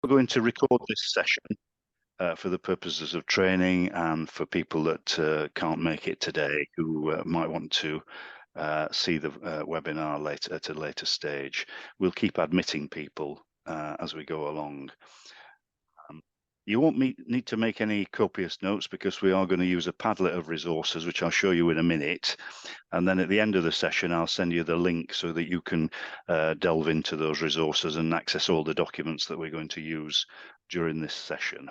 We're going to record this session for the purposes of training and for people that can't make it today who might want to see the webinar later at a later stage. We'll keep admitting people as we go along. You won't need to make any copious notes because we are going to use a Padlet of resources, which I'll show you in a minute. And then at the end of the session, I'll send you the link so that you can delve into those resources and access all the documents that we're going to use during this session.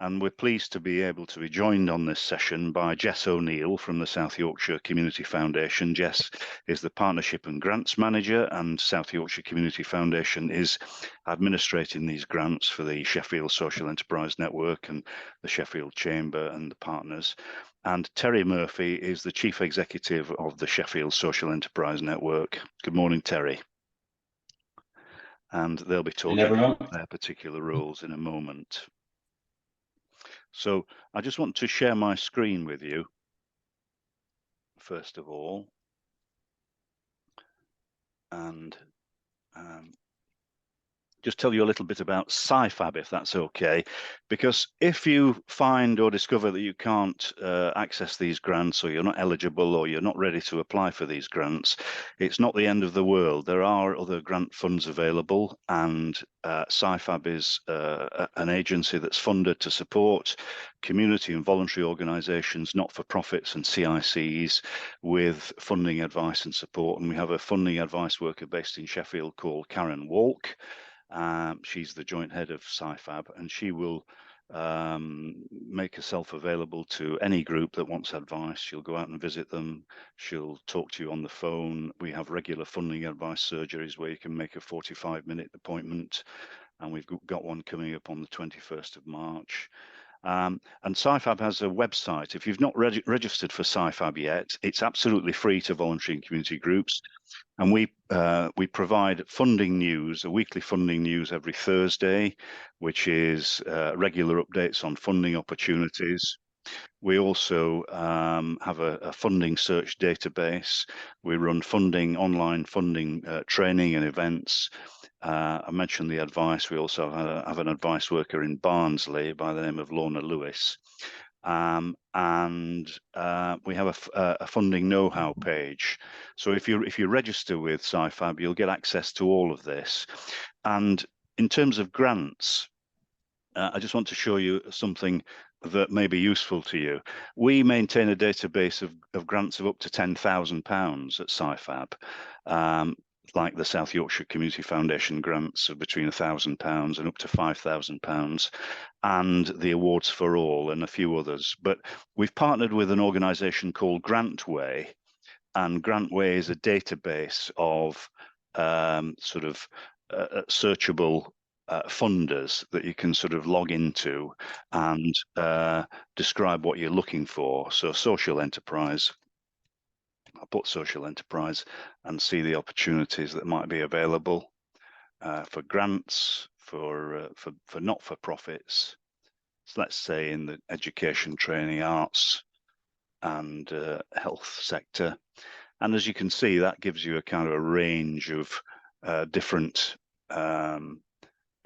And we're pleased to be able to be joined on this session by Jess O'Neill from the South Yorkshire Community Foundation. Jess is the Partnership and Grants Manager, and South Yorkshire Community Foundation is administrating these grants for the Sheffield Social Enterprise Network and the Sheffield Chamber and the partners. And Terry Murphy is the Chief Executive of the Sheffield Social Enterprise Network. Good morning, Terry. And they'll be talking about their particular roles in a moment. So I just want to share my screen with you, first of all, and just tell you a little bit about SYFAB, if that's okay, because if you find or discover that you can't access these grants, or you're not eligible, or you're not ready to apply for these grants, it's not the end of the world. There are other grant funds available, and SYFAB is an agency that's funded to support community and voluntary organisations, not-for-profits and CICs with funding advice and support. And we have a funding advice worker based in Sheffield called Karen Walk. She's the joint head of SYFAB, and she will make herself available to any group that wants advice. She'll go out and visit them. She'll talk to you on the phone. We have regular funding advice surgeries where you can make a 45-minute appointment, and we've got one coming up on the 21st of March. And SYFAB has a website. If you've not registered for SYFAB yet, it's absolutely free to voluntary and community groups. And we provide funding news, a weekly funding news every Thursday, which is regular updates on funding opportunities. We also have a funding search database. We run online funding training and events. I mentioned the advice. We also have an advice worker in Barnsley by the name of Lorna Lewis. And we have a funding know-how page. So if you register with SYFAB, you'll get access to all of this. And in terms of grants, I just want to show you something that may be useful to you. We maintain a database of grants of up to £10,000 at SYFAB. Like the South Yorkshire Community Foundation grants of between £1,000 and up to £5,000, and the Awards for All and a few others. But we've partnered with an organisation called Grantway, and Grantway is a database of sort of searchable funders that you can sort of log into and describe what you're looking for. So social enterprise. I'll put social enterprise and see the opportunities that might be available for grants, for not-for-profits. So let's say in the education, training, arts and health sector. And as you can see, that gives you a kind of a range of different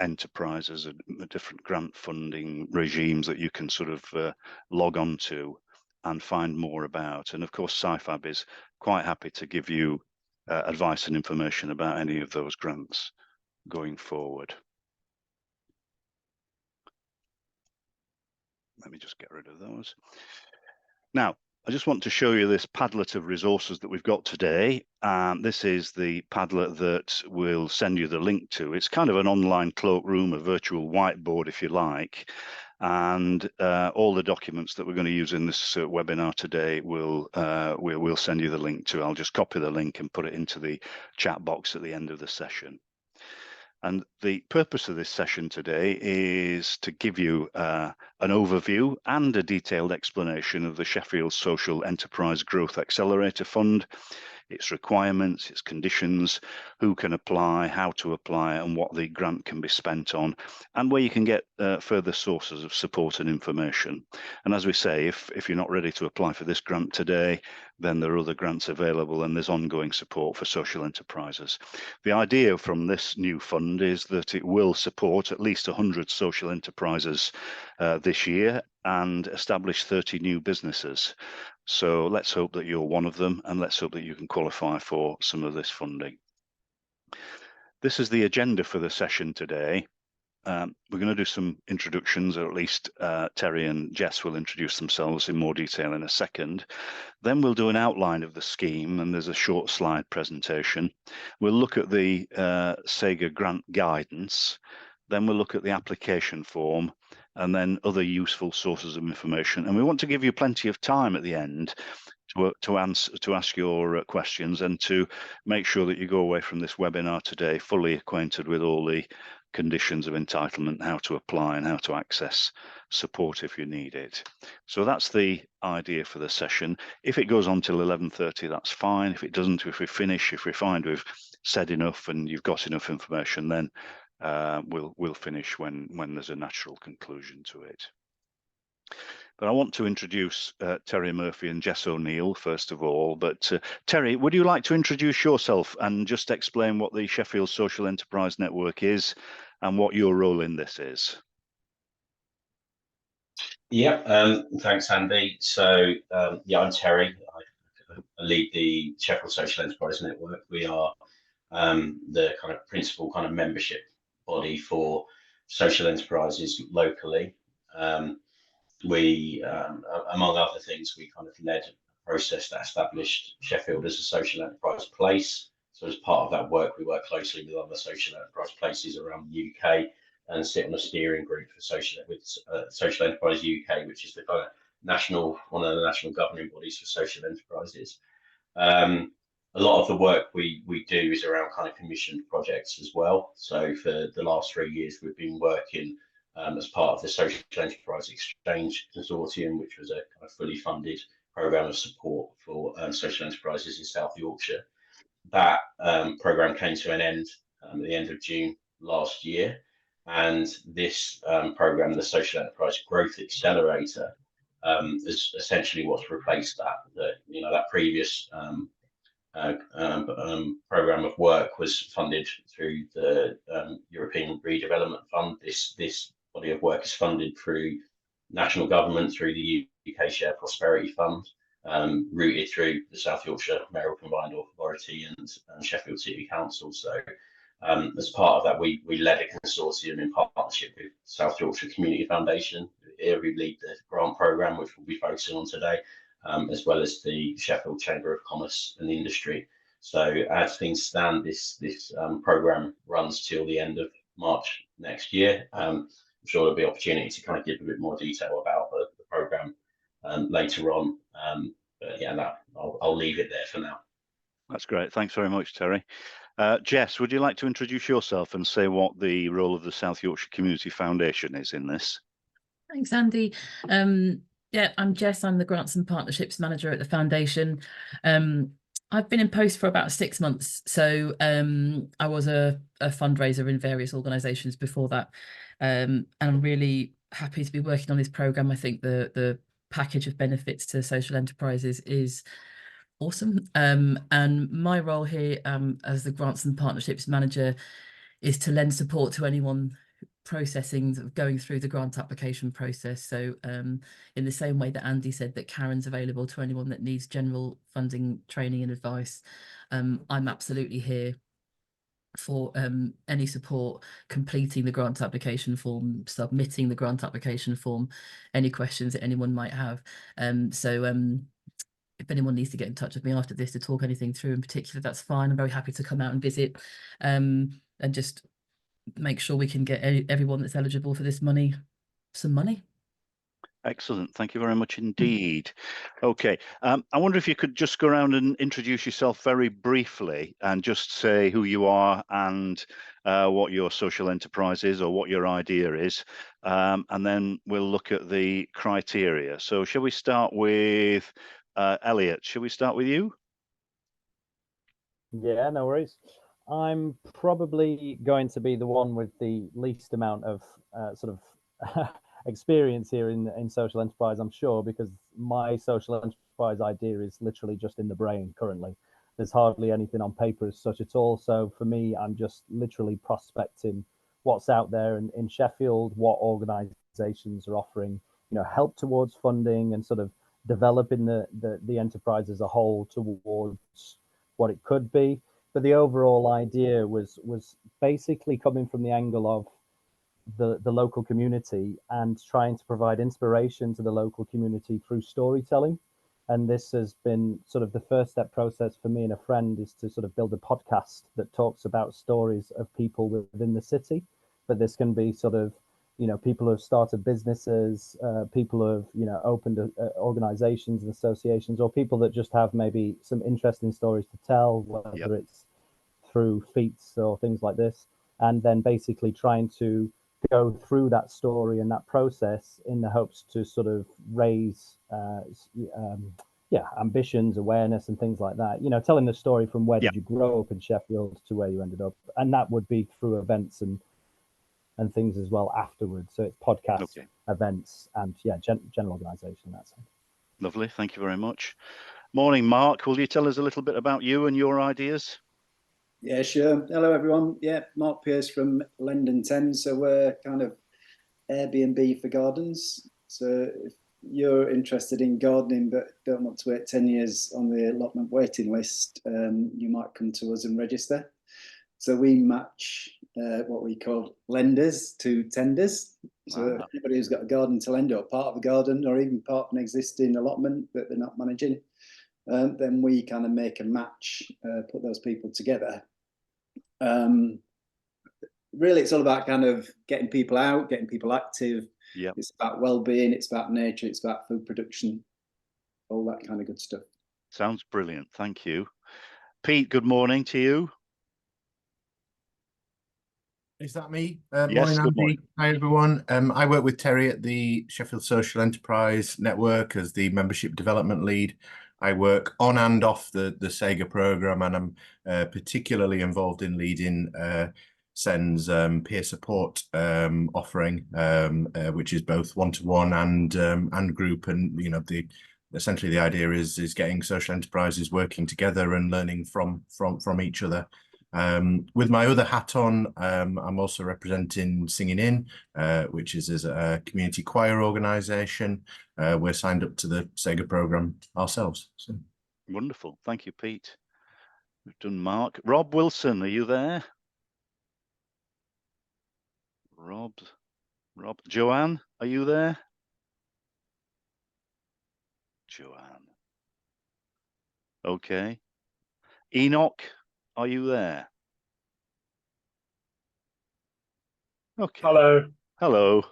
enterprises, different grant funding regimes that you can sort of log on to and find more about. And of course, SYFAB is quite happy to give you advice and information about any of those grants going forward. Let me just get rid of those. Now, I just want to show you this Padlet of resources that we've got today. This is the Padlet that we'll send you the link to. It's kind of an online cloakroom, a virtual whiteboard, if you like. And all the documents that we're going to use in this webinar today, we'll send you the link to. I'll just copy the link and put it into the chat box at the end of the session. And the purpose of this session today is to give you an overview and a detailed explanation of the Sheffield Social Enterprise Growth Accelerator Fund. its requirements, its conditions, who can apply, how to apply, and what the grant can be spent on, and where you can get further sources of support and information. And as we say, if you're not ready to apply for this grant today, then there are other grants available, and there's ongoing support for social enterprises. The idea from this new fund is that it will support at least 100 social enterprises this year and establish 30 new businesses. So let's hope that you're one of them, and let's hope that you can qualify for some of this funding. This is the agenda for the session today. We're going to do some introductions, or at least Terry and Jess will introduce themselves in more detail in a second. Then we'll do an outline of the scheme, and there's a short slide presentation. We'll look at the SEGA grant guidance. Then we'll look at the application form, and then other useful sources of information. And we want to give you plenty of time at the end to ask your questions, and to make sure that you go away from this webinar today fully acquainted with all the conditions of entitlement, how to apply and how to access support if you need it. So that's the idea for the session. If it goes on till 11:30, that's fine. If it doesn't, if we find we've said enough and you've got enough information, then we'll finish when there's a natural conclusion to it. But I want to introduce Terry Murphy and Jess O'Neill first of all. But Terry, would you like to introduce yourself and just explain what the Sheffield Social Enterprise Network is and what your role in this is? Yeah, thanks, Andy. So, yeah, I'm Terry. I lead the Sheffield Social Enterprise Network. We are the kind of principal kind of membership body for social enterprises locally. We, among other things, we kind of led a process that established Sheffield as a social enterprise place. So as part of that work, we work closely with other social enterprise places around the UK and sit on a steering group for Social Enterprise UK, which is the kind of one of the national governing bodies for social enterprises. A lot of the work we do is around kind of commissioned projects as well. So for the last 3 years, we've been working as part of the Social Enterprise Exchange Consortium, which was a kind of fully funded programme of support for social enterprises in South Yorkshire. That programme came to an end at the end of June last year, and this programme, the Social Enterprise Growth Accelerator, is essentially what's replaced that. That previous programme of work was funded through the European Redevelopment Fund. This body of work is funded through national government, through the UK Shared Prosperity Fund, routed through the South Yorkshire Mayoral Combined Authority and Sheffield City Council. So as part of that, we led a consortium in partnership with South Yorkshire Community Foundation. Here we lead the grant programme, which we'll be focusing on today, as well as the Sheffield Chamber of Commerce and Industry. So as things stand, this programme runs till the end of March next year. I'm sure there'll be opportunity to kind of give a bit more detail about the programme later on. But yeah, I'll leave it there for now. That's great. Thanks very much, Terry. Jess, would you like to introduce yourself and say what the role of the South Yorkshire Community Foundation is in this? Thanks, Andy. Yeah, I'm Jess. I'm the Grants and Partnerships Manager at the Foundation. I've been in post for about 6 months. So I was a fundraiser in various organisations before that. And I'm really happy to be working on this programme. I think the package of benefits to social enterprises is awesome. And my role here as the Grants and Partnerships Manager is to lend support to anyone going through the grant application process. So in the same way that Andy said that Karen's available to anyone that needs general funding, training and advice, I'm absolutely here for any support, completing the grant application form, submitting the grant application form, any questions that anyone might have. If anyone needs to get in touch with me after this to talk anything through in particular, that's fine. I'm very happy to come out and visit and just make sure we can get everyone that's eligible for this money some money. Excellent. Thank you very much indeed. Okay. I wonder if you could just go around and introduce yourself very briefly and just say who you are and what your social enterprise is or what your idea is. And then we'll look at the criteria. So shall we start with Elliot? Shall we start with you? Yeah, no worries. I'm probably going to be the one with the least amount of sort of experience here in social enterprise, I'm sure, because my social enterprise idea is literally just in the brain currently. There's hardly anything on paper as such at all. So for me, I'm just literally prospecting what's out there in Sheffield, what organizations are offering, help towards funding and sort of developing the enterprise as a whole towards what it could be. But the overall idea was basically coming from the angle of the local community and trying to provide inspiration to the local community through storytelling. And this has been sort of the first step process for me and a friend, is to sort of build a podcast that talks about stories of people within the city. But this can be sort of, people who have started businesses, people who have, opened organizations and associations, or people that just have maybe some interesting stories to tell, whether it's through feats or things like this. And then basically trying to go through that story and that process in the hopes to sort of raise ambitions, awareness and things like that, telling the story from where did you grow up in Sheffield to where you ended up, and that would be through events and things as well afterwards. So it's podcasts, events, and general organization. That's it. Lovely, thank you very much. Morning, Mark. Will you tell us a little bit about you and your ideas? Yeah, sure. Hello, everyone. Yeah, Mark Pearce from London 10. So we're kind of Airbnb for gardens. So if you're interested in gardening but don't want to wait 10 years on the allotment waiting list, you might come to us and register. So we match what we call lenders to tenders. So anybody who's got a garden to lend, or part of a garden, or even part of an existing allotment that they're not managing, then we kind of make a match, put those people together. Really, it's all about kind of getting people out, getting people active. It's about well-being, it's about nature, it's about food production, all that kind of good stuff. Sounds brilliant. Thank you. Pete, good morning to you. Is that me? Yes, morning, good Andy. morning. Hi, everyone. I work with Terry at the Sheffield Social Enterprise Network as the membership development lead. I work on and off the Sega program, and I'm particularly involved in leading SEN's peer support offering, which is both one-to-one and group. And essentially the idea is getting social enterprises working together and learning from each other. With my other hat on, I'm also representing Singing In, which is as a community choir organisation. We're signed up to the Sega programme ourselves. So. Wonderful. Thank you, Pete. We've done Mark. Rob Wilson, are you there? Rob. Joanne, are you there? Joanne. Okay. Enoch, are you there? Okay. Hello.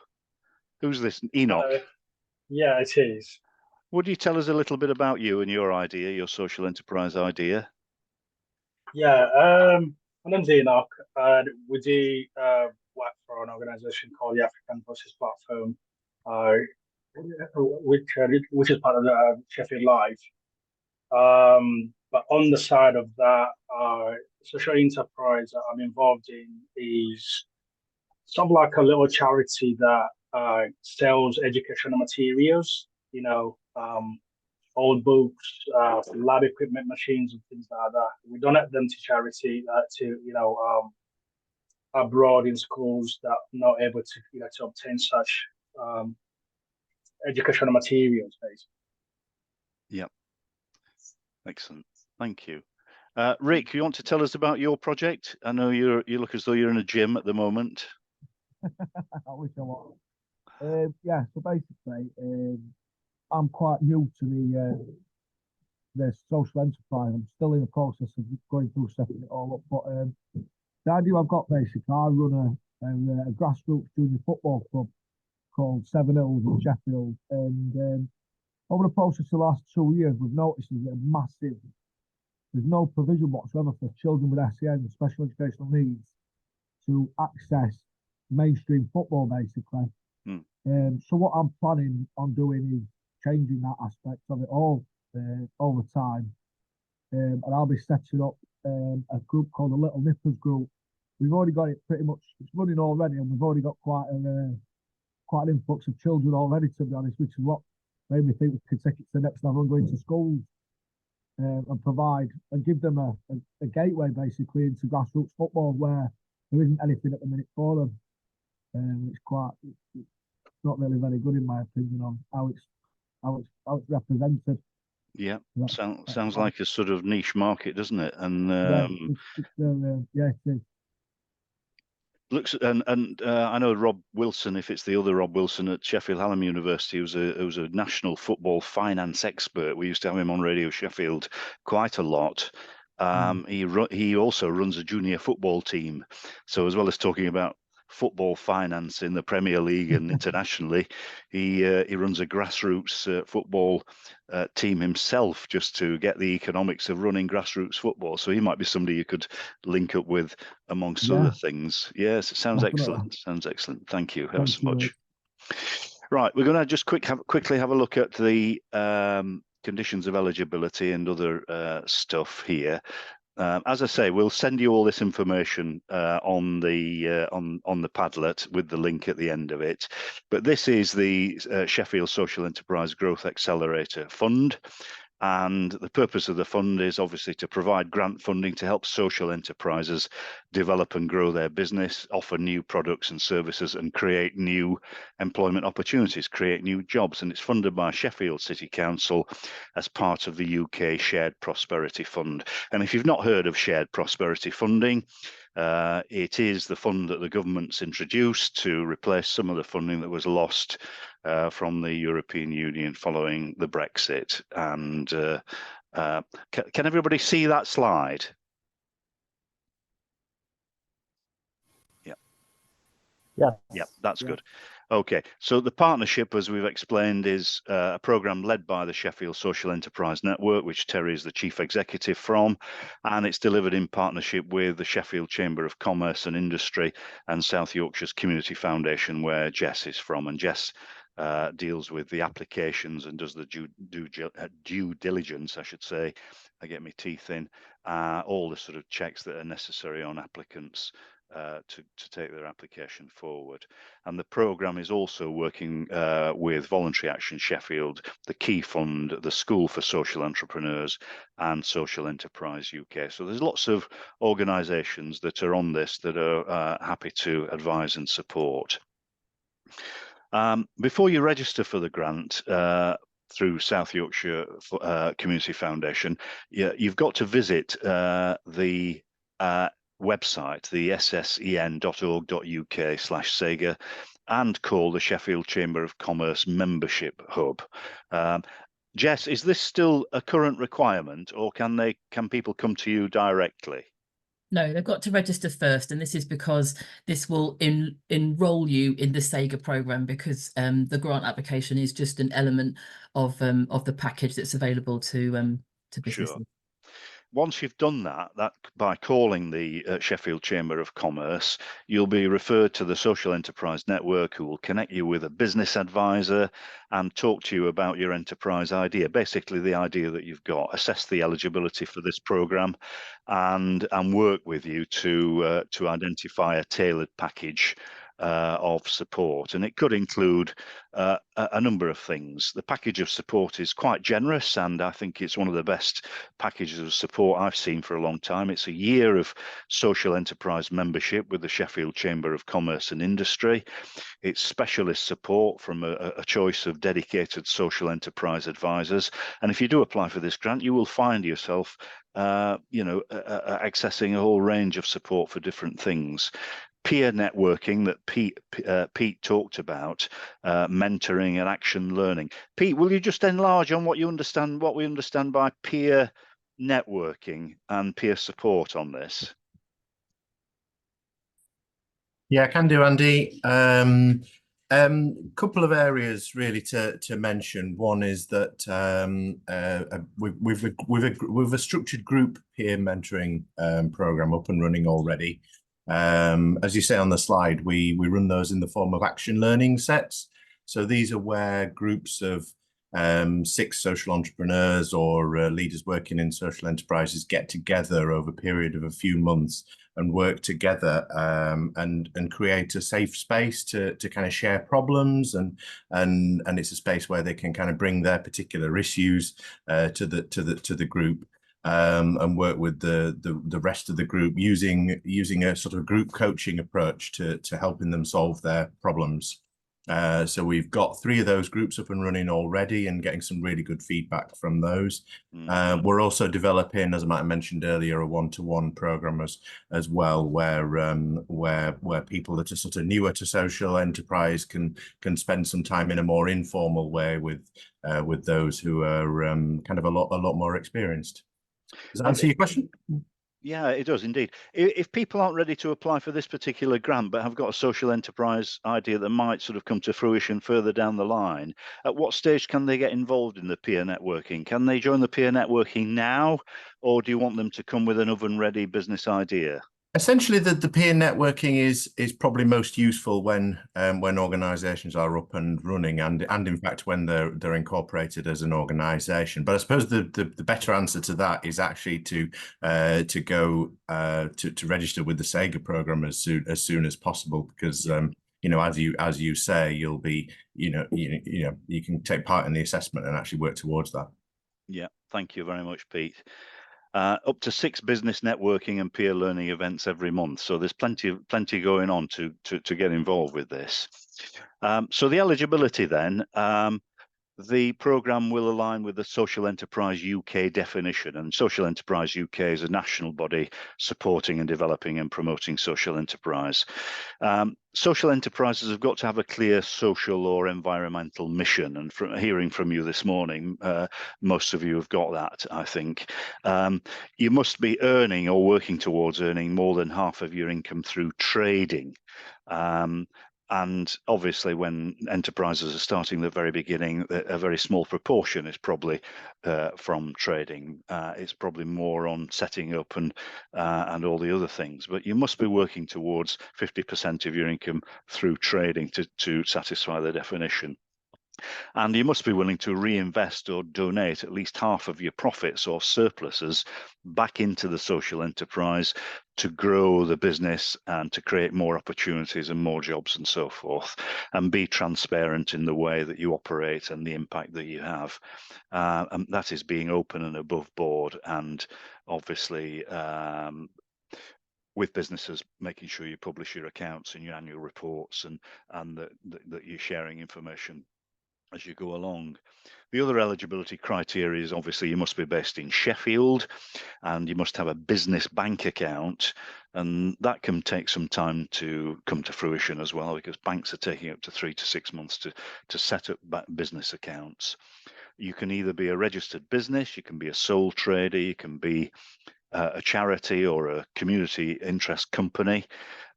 Who's this? Enoch. Hello. Yeah, it is. Would you tell us a little bit about you and your idea, your social enterprise idea? Yeah, my name's Enoch. We do work for an organisation called the African Voices Platform, which is part of the Sheffield Live. But on the side of that, social enterprise I'm involved in is sort of like a little charity that sells educational materials, old books, lab equipment, machines, and things like that. We donate them to charity abroad in schools that are not able to to obtain such educational materials, basically. Yep. Excellent. Thank you. Rick, you want to tell us about your project? I know you look as though you're in a gym at the moment. I wish I was. Yeah, so basically, I'm quite new to the social enterprise. I'm still in the process of going through setting it all up. But the idea I've got, basically, I run a grassroots junior football club called Seven Hills in Sheffield. And over the process of the last 2 years, we've noticed there's no provision whatsoever for children with SEN, special educational needs, to access mainstream football, basically. So what I'm planning on doing is changing that aspect of it all over time. And I'll be setting up a group called the Little Nippers Group. We've already got it pretty much, it's running already, and we've already got quite an influx of children already, to be honest, which is what made me think we could take it to the next level and go into schools and provide and give them a gateway basically into grassroots football where there isn't anything at the minute for them. It's not really very good in my opinion on how it's represented. Yeah, sounds like a sort of niche market, doesn't it? And yeah, it is. Looks and I know Rob Wilson, if it's the other Rob Wilson at Sheffield Hallam University, who's a national football finance expert. We used to have him on Radio Sheffield quite a lot. He also runs a junior football team, so as well as talking about football finance in the Premier League and internationally, he runs a grassroots football team himself, just to get the economics of running grassroots football. So he might be somebody you could link up with amongst other things. Yes, it sounds excellent. Sounds excellent. Thank you ever so much. Right, we're going to just quickly have a look at the conditions of eligibility and other stuff here. As I say, we'll send you all this information on the Padlet with the link at the end of it. But this is the Sheffield Social Enterprise Growth Accelerator Fund. And the purpose of the fund is obviously to provide grant funding to help social enterprises develop and grow their business, offer new products and services, and create new employment opportunities, create new jobs. And it's funded by Sheffield City Council as part of the UK Shared Prosperity Fund. And if you've not heard of Shared Prosperity Funding, it is the fund that the government's introduced to replace some of the funding that was lost from the European Union following the Brexit. And can everybody see that slide? Yeah, that's good. Okay, so the partnership, as we've explained, is a programme led by the Sheffield Social Enterprise Network, which Terry is the chief executive from, and it's delivered in partnership with the Sheffield Chamber of Commerce and Industry and South Yorkshire's Community Foundation, where Jess is from. And Jess deals with the applications and does the due diligence, I should say. I get my teeth in, all the sort of checks that are necessary on applicants to take their application forward. And the programme is also working with Voluntary Action Sheffield, the Key Fund, the School for Social Entrepreneurs, and Social Enterprise UK. So there's lots of organisations that are on this that are happy to advise and support. Before you register for the grant through South Yorkshire Community Foundation, you've got to visit the website, the ssen.org.uk/SEGA, and call the Sheffield Chamber of Commerce membership hub. Jess, is this still a current requirement, or can people come to you directly? No, they've got to register first, and this is because this will enroll you in the SEGA programme, because the grant application is just an element of the package that's available to businesses. Sure. Once you've done that by calling the Sheffield Chamber of Commerce, you'll be referred to the Social Enterprise Network, who will connect you with a business advisor and talk to you about your enterprise idea, basically the idea that you've got, assess the eligibility for this programme, and work with you to identify a tailored package of support. And it could include a number of things. The package of support is quite generous, and I think it's one of the best packages of support I've seen for a long time. It's a year of social enterprise membership with the Sheffield Chamber of Commerce and Industry. It's specialist support from a choice of dedicated social enterprise advisors. And if you do apply for this grant, you will find yourself accessing a whole range of support for different things. Peer networking that Pete talked about, mentoring and action learning. Pete, will you just enlarge on what we understand by peer networking and peer support on this? Yeah, I can do, Andy. Couple of areas really to mention. One is that we've a structured group peer mentoring program up and running already. As you say on the slide, we run those in the form of action learning sets. So these are where groups of 6 social entrepreneurs or leaders working in social enterprises get together over a period of a few months and work together and create a safe space to kind of share problems, and it's a space where they can kind of bring their particular issues to the group. And work with the rest of the group using a sort of group coaching approach to helping them solve their problems. So we've got 3 of those groups up and running already and getting some really good feedback from those. We're also developing, as I might have mentioned earlier, a one-to-one program as well, where people that are sort of newer to social enterprise can spend some time in a more informal way with those who are kind of a lot more experienced. Does that answer your question? Yeah, it does indeed. If people aren't ready to apply for this particular grant but have got a social enterprise idea that might sort of come to fruition further down the line, at what stage can they get involved in the peer networking? Can they join the peer networking now, or do you want them to come with an oven-ready business idea? Essentially, the peer networking is probably most useful when organisations are up and running, and in fact when they're incorporated as an organisation. But I suppose the better answer to that is actually to go to register with the SYFAB programme as soon as possible, because you know, as you say, you'll be you can take part in the assessment and actually work towards that. Yeah, thank you very much, Pete. Up to 6 business networking and peer learning events every month. So there's plenty going on to get involved with this. So the eligibility then, the programme will align with the Social Enterprise UK definition, and Social Enterprise UK is a national body supporting and developing and promoting social enterprise. Social enterprises have got to have a clear social or environmental mission, and from hearing from you this morning, most of you have got that, I think. You must be earning or working towards earning more than half of your income through trading. And obviously, when enterprises are starting at the very beginning, a very small proportion is probably from trading. It's probably more on setting up and all the other things. But you must be working towards 50% of your income through trading to satisfy the definition. And you must be willing to reinvest or donate at least half of your profits or surpluses back into the social enterprise to grow the business and to create more opportunities and more jobs and so forth, and be transparent in the way that you operate and the impact that you have. And that is being open and above board, and obviously with businesses, making sure you publish your accounts and your annual reports, and that you're sharing information as you go along. The other eligibility criteria is obviously you must be based in Sheffield, and you must have a business bank account, and that can take some time to come to fruition as well, because banks are taking up to 3 to 6 months to set up business accounts. You can either be a registered business, you can be a sole trader, you can be a charity or a community interest company,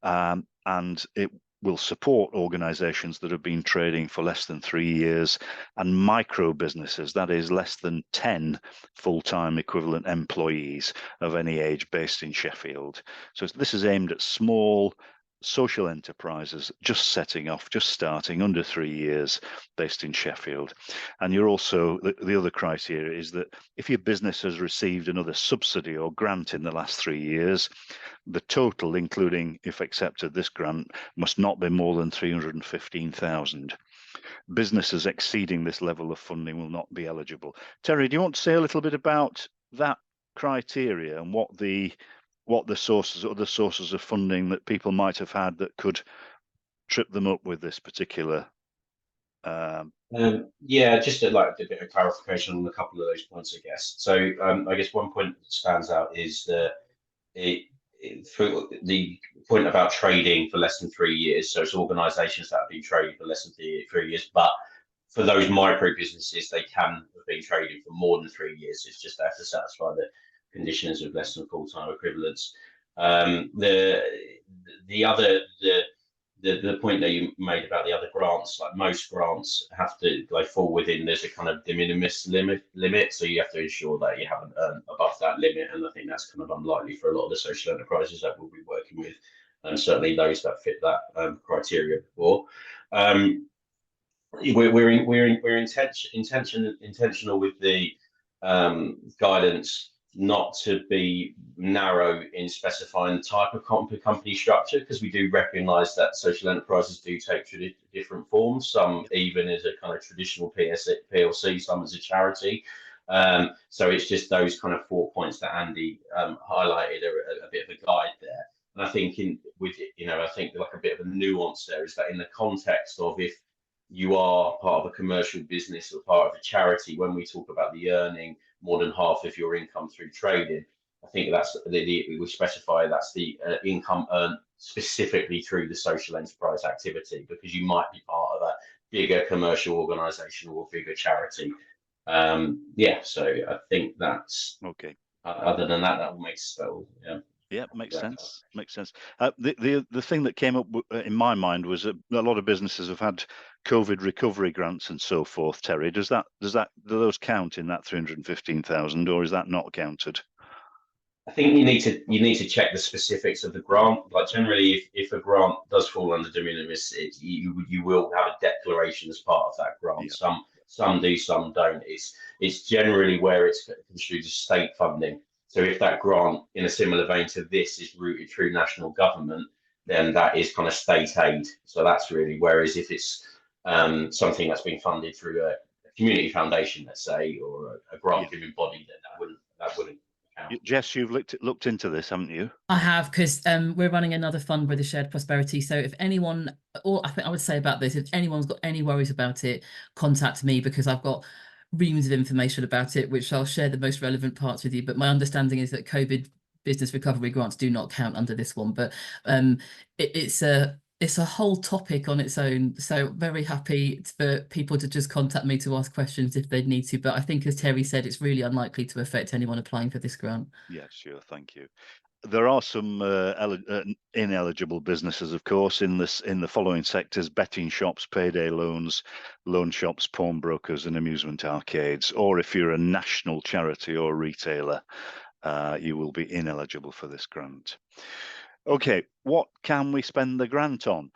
and it will support organisations that have been trading for less than 3 years, and micro businesses, that is less than 10 full-time equivalent employees of any age based in Sheffield. So this is aimed at small social enterprises just setting off, just starting, under 3 years, based in Sheffield. And you're also, the other criteria is that if your business has received another subsidy or grant in the last 3 years, the total, including if accepted this grant, must not be more than 315,000. Businesses exceeding this level of funding will not be eligible. Terry, do you want to say a little bit about that criteria and what the sources, other sources of funding that people might have had that could trip them up with this particular? Yeah, just like a bit of clarification on a couple of those points, I guess. So I guess one point that stands out is that for the point about trading for less than 3 years. So it's organisations that have been trading for less than 3 years, but for those micro businesses, they can have been trading for more than 3 years. It's just they have to satisfy the conditions of less than full-time equivalents. The point that you made about the other grants, like most grants have to fall within, there's a kind of de minimis limit, so you have to ensure that you haven't earned above that limit, and I think that's kind of unlikely for a lot of the social enterprises that we'll be working with, and certainly those that fit that criteria before. We're intentional with the guidance not to be narrow in specifying the type of company structure, because we do recognise that social enterprises do take different forms, some even as a kind of traditional PLC, some as a charity. So it's just those kind of 4 points that Andy highlighted are a bit of a guide there. And I think I think like a bit of a nuance there is that in the context of if you are part of a commercial business or part of a charity, when we talk about the earning more than half of your income through trading, I think that's we specify that's the income earned specifically through the social enterprise activity, because you might be part of a bigger commercial organisation or bigger charity. Yeah, so I think that's okay. Other than that, that will make spell. Yeah. Yeah, makes sense. Makes sense. The thing that came up in my mind was a lot of businesses have had COVID recovery grants and so forth. Terry, do those count in that 315,000, or is that not counted? I think you need to check the specifics of the grant. Like generally, if a grant does fall under de minimis, you will have a declaration as part of that grant. Yeah. Some do, some don't. It's generally where it's construed as state funding. So if that grant, in a similar vein to this, is routed through national government, then that is kind of state aid. So that's really, whereas if it's something that's been funded through a community foundation, let's say, or a grant giving body, then that wouldn't count. Jess, you've looked into this, haven't you? I have, because we're running another fund with the Shared Prosperity. So if anyone, or I think I would say about this, if anyone's got any worries about it, contact me, because I've got reams of information about it, which I'll share the most relevant parts with you. But my understanding is that COVID business recovery grants do not count under this one. But it's a whole topic on its own. So very happy for people to just contact me to ask questions if they need to. But I think, as Terry said, it's really unlikely to affect anyone applying for this grant. Yeah, sure. Thank you. There are some ineligible businesses, of course, in the following sectors: betting shops, payday loans, loan shops, pawnbrokers, and amusement arcades. Or if you're a national charity or retailer, you will be ineligible for this grant. Okay, what can we spend the grant on?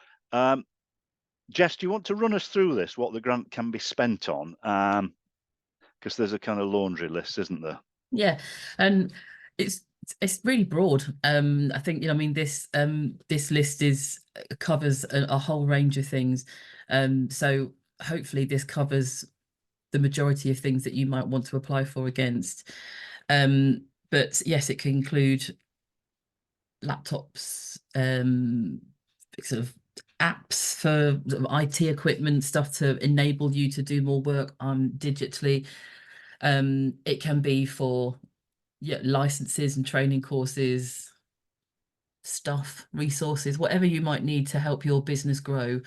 Jess, do you want to run us through this, what the grant can be spent on? Because there's a kind of laundry list, isn't there? Yeah, and it's really broad. I think, this list covers a whole range of things. So hopefully this covers the majority of things that you might want to apply for against. But yes, it can include laptops, sort of apps for IT equipment, stuff to enable you to do more work digitally. It can be for licenses and training courses, stuff, resources, whatever you might need to help your business grow,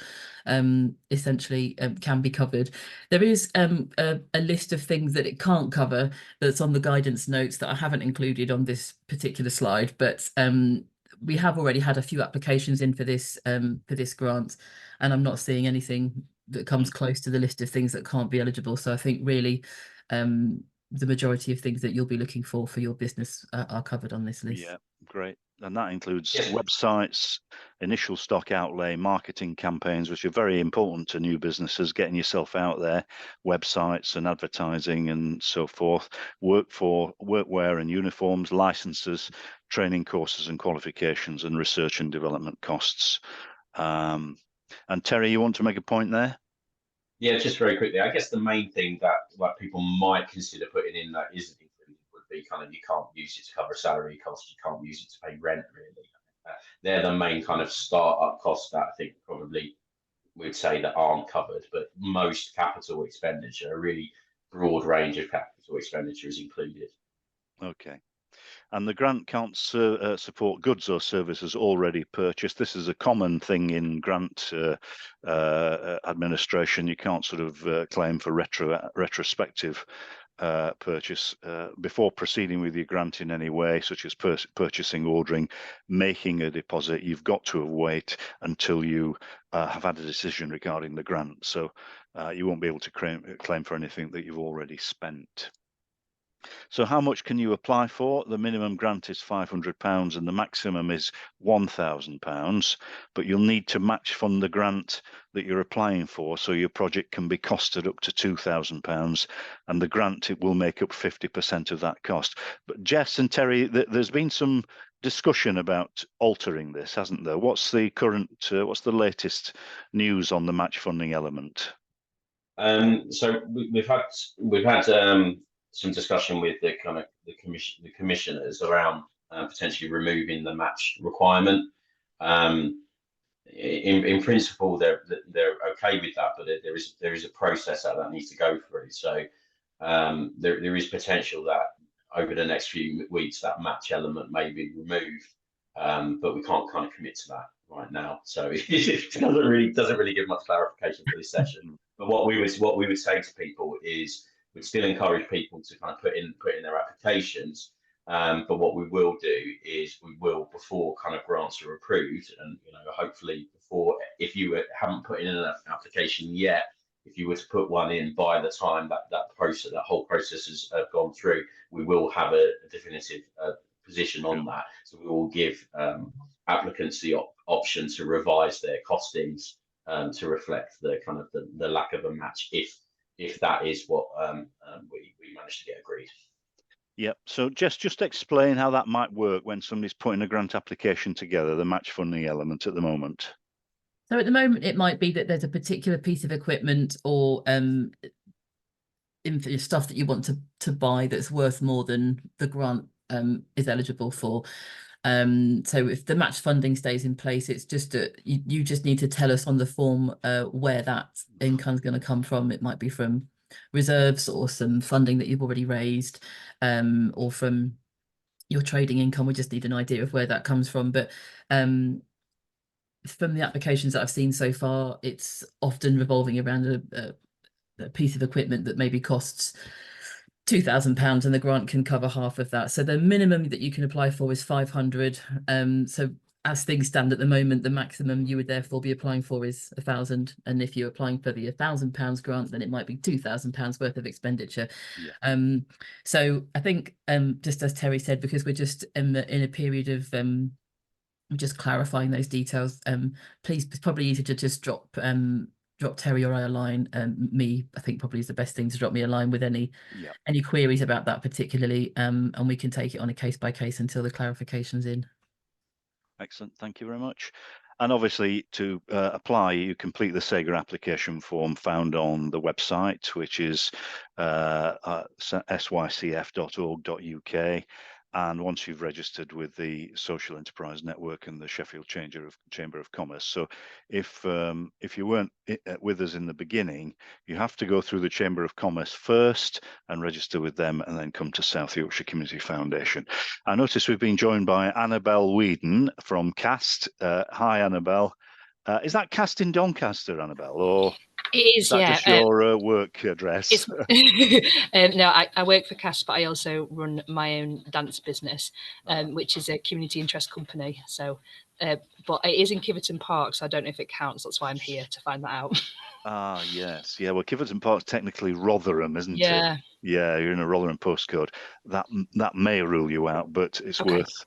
essentially can be covered. There is a list of things that it can't cover that's on the guidance notes that I haven't included on this particular slide, but we have already had a few applications in for this grant, and I'm not seeing anything that comes close to the list of things that can't be eligible. So I think really the majority of things that you'll be looking for your business are covered on this list. Yeah, great. And that includes websites, initial stock outlay, marketing campaigns, which are very important to new businesses, getting yourself out there, websites and advertising and so forth, workwear and uniforms, licenses, training courses and qualifications, and research and development costs. And Terry, you want to make a point there? Yeah, just very quickly. I guess the main thing that people might consider putting in that isn't included would be kind of, you can't use it to cover salary costs, you can't use it to pay rent, really. They're the main kind of start-up costs that I think probably we'd say that aren't covered, but most capital expenditure, a really broad range of capital expenditure is included. Okay. And the grant can't support goods or services already purchased. This is a common thing in grant administration. You can't sort of claim for retrospective purchase before proceeding with your grant in any way, such as purchasing, ordering, making a deposit. You've got to wait until you have had a decision regarding the grant. So you won't be able to claim for anything that you've already spent. So how much can you apply for? The minimum grant is £500 and the maximum is £1,000, but you'll need to match fund the grant that you're applying for, so your project can be costed up to £2,000, and the grant, it will make up 50% of that cost. But Jess and Terry, there's been some discussion about altering this, hasn't there? What's the current, what's the latest news on the match funding element? So we've had some discussion with the commissioners around potentially removing the match requirement. In principle, they're okay with that, but there is a process that needs to go through. So there is potential that over the next few weeks that match element may be removed, but we can't kind of commit to that right now. So it doesn't really give much clarification for this session. But what we would say to people is we'd still encourage people to kind of put in their applications. But what we will do is we will, before kind of grants are approved, and hopefully before, if you haven't put in an application yet, if you were to put one in by the time that whole process has gone through, we will have a definitive position on that. So we will give applicants the option to revise their costings to reflect the kind of the lack of a match, if that is what we managed to get agreed. Yep. So just explain how that might work when somebody's putting a grant application together, the match funding element at the moment. So at the moment, it might be that there's a particular piece of equipment or stuff that you want to buy that's worth more than the grant is eligible for. So if the match funding stays in place, it's just you just need to tell us on the form where that income is going to come from. It might be from reserves or some funding that you've already raised, or from your trading income. We just need an idea of where that comes from. But from the applications that I've seen so far, it's often revolving around a piece of equipment that maybe costs £2,000 and the grant can cover half of that. So the minimum that you can apply for is 500. So as things stand at the moment, the maximum you would therefore be applying for is 1,000. And if you're applying for the £1,000 grant, then it might be £2,000 worth of expenditure. Yeah. So I think, just as Terry said, because we're just in a period of just clarifying those details, please, it's probably easier to just drop Terry or I a line. Me, I think probably is the best thing to drop me a line with any queries about that particularly, and we can take it on a case by case until the clarification's in. Excellent, thank you very much. And obviously, to apply, you complete the SEGA application form found on the website, which is sycf.org.uk. And once you've registered with the Social Enterprise Network and the Sheffield Chamber of Commerce. So if you weren't with us in the beginning, you have to go through the Chamber of Commerce first and register with them, and then come to South Yorkshire Community Foundation. I notice we've been joined by Annabelle Whedon from CAST. Hi, Annabelle. Is that CAST in Doncaster, Annabelle, or it is that just your work address? No, I work for CAST, but I also run my own dance business, which is a community interest company. So, but it is in Kiverton Park, so I don't know if it counts. That's why I'm here to find that out. Ah, yes, yeah. Well, Kiverton Park's technically Rotherham, isn't it? Yeah, you're in a Rotherham postcode. That may rule you out, but it's worth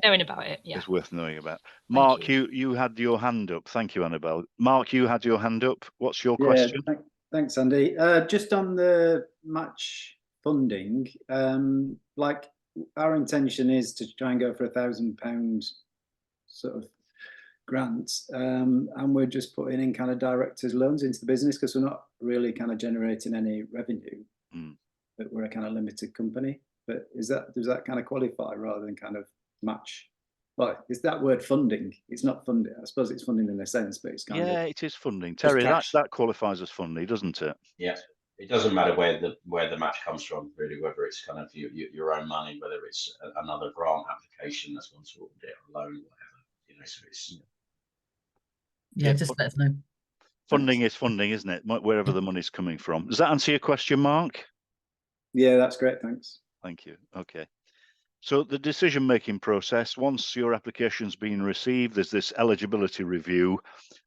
knowing about it. Yeah, it's worth knowing about. Mark, you had your hand up. Thank you, Annabelle. Mark, you had your hand up. What's your question? Thanks, Andy. Just on the match funding, like our intention is to try and go for £1,000 sort of grants, and we're just putting in kind of directors' loans into the business because we're not really kind of generating any revenue, but we're a kind of limited company. But does that kind of qualify rather than kind of match? Well, is that word funding? It's not funding. I suppose it's funding in a sense, but it's kind of it is funding. Terry, that qualifies as funding, doesn't it? Yeah, it doesn't matter where the match comes from, really, whether it's kind of your own money, whether it's another grant application that's gone to a loan, whatever. So it's just let us know. Funding is funding, isn't it? Wherever the money's coming from. Does that answer your question, Mark? Yeah, that's great. Thanks. Thank you. Okay. So the decision-making process, once your application's been received, there's this eligibility review.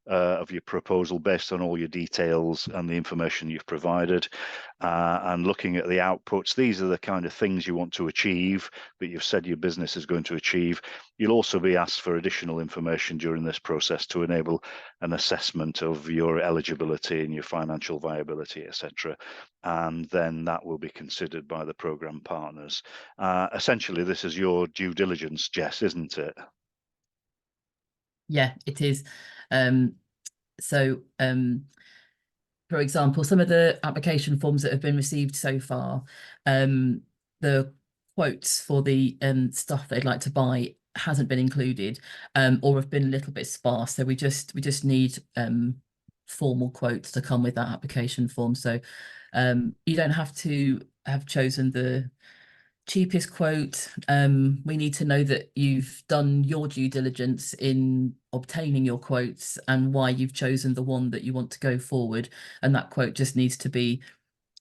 of your proposal based on all your details and the information you've provided, and looking at the outputs. These are the kind of things you want to achieve that you've said your business is going to achieve. You'll also be asked for additional information during this process to enable an assessment of your eligibility and your financial viability, etc. And then that will be considered by the programme partners. Essentially, this is your due diligence, Jess, isn't it? Yeah, it is. For example, some of the application forms that have been received so far, the quotes for the stuff they'd like to buy hasn't been included, or have been a little bit sparse. So we just need formal quotes to come with that application form. So you don't have to have chosen the cheapest quote. We need to know that you've done your due diligence in obtaining your quotes and why you've chosen the one that you want to go forward, and that quote just needs to be